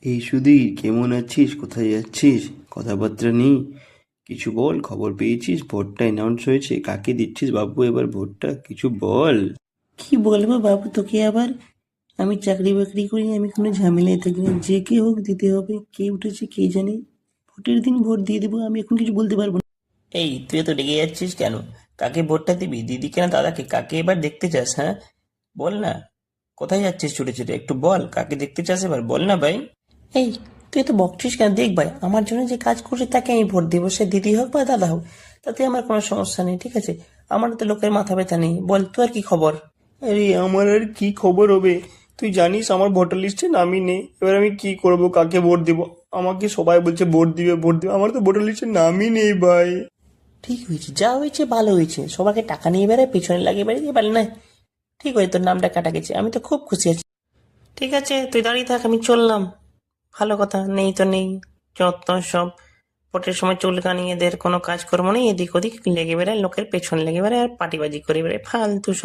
এই সুধীর, কেমন আছিস? কোথায় যাচ্ছিস? কথাবার্তা নেই, কিছু বল। খবর পেয়েছিস ভোটটা অ্যানাউন্স হয়েছে, কাকে দিচ্ছিস বাবু এবার ভোটটা? কিছু বল। কি বলবো বাবু তোকে আবার? আমি চাকরি বাকরি করি, আমি কোনো ঝামেলায় থাকি না, যে কে হোক দিতে হবে। কে উঠেছে কে জানে, ভোটের দিন ভোট দিয়ে দেবো, আমি এখন কিছু বলতে পারবো না। এই তুই তো রেগে যাচ্ছিস কেন? কাকে ভোটটা দিবি, দিদিকে না দাদাকে? কাকে এবার দেখতে চাস? হ্যাঁ, বল না। কোথায় যাচ্ছিস ছুটে ছুটে? একটু বল, কাকে দেখতে চাস এবার, বল না ভাই। এই তুই তো বকছিস কেন? দেখ ভাই, আমার জন্য যে কাজ করছে তাকে আমি ভোট দেবো, সে দিদি হোক বা দাদা হোক, তাতে আমার কোনো সমস্যা নেই, ঠিক আছে? আমার তো লোকের মাথা ব্যথা নেই। বল তোর আর কি খবর? আরে আমার আর কি খবর হবে? তুই জানিস আমার ভোটার লিস্টে নামই নেই। এবার আমি কি করব, কাকে ভোট দেব? আমাকে সবাই বলছে ভোট দিবে ভোট দিবে, আমার তো ভোটার লিস্টে নামই নেই ভাই। ঠিক হয়েছে, যা হয়েছে ভালো হয়েছে। সবাইকে টাকা নিয়ে বেড়ায়, পেছনে লাগিয়ে বেড়াই, এবার না ঠিক হয়েছে, তোর নামটা কাটা গেছে, আমি তো খুব খুশি আছি। ঠিক আছে, তুই দাঁড়িয়ে থাক, আমি চললাম। ভালো কথা, নেই তো নেই, যত সব ভোটের সময় চুলকানি, এদের কোনো কাজকর্ম নেই, এদিক ওদিক লেগে বেড়ায়, লোকের পেছন লেগে বেড়ায় আর পাটিবাজি করে বেড়ায়, ফালতু সব।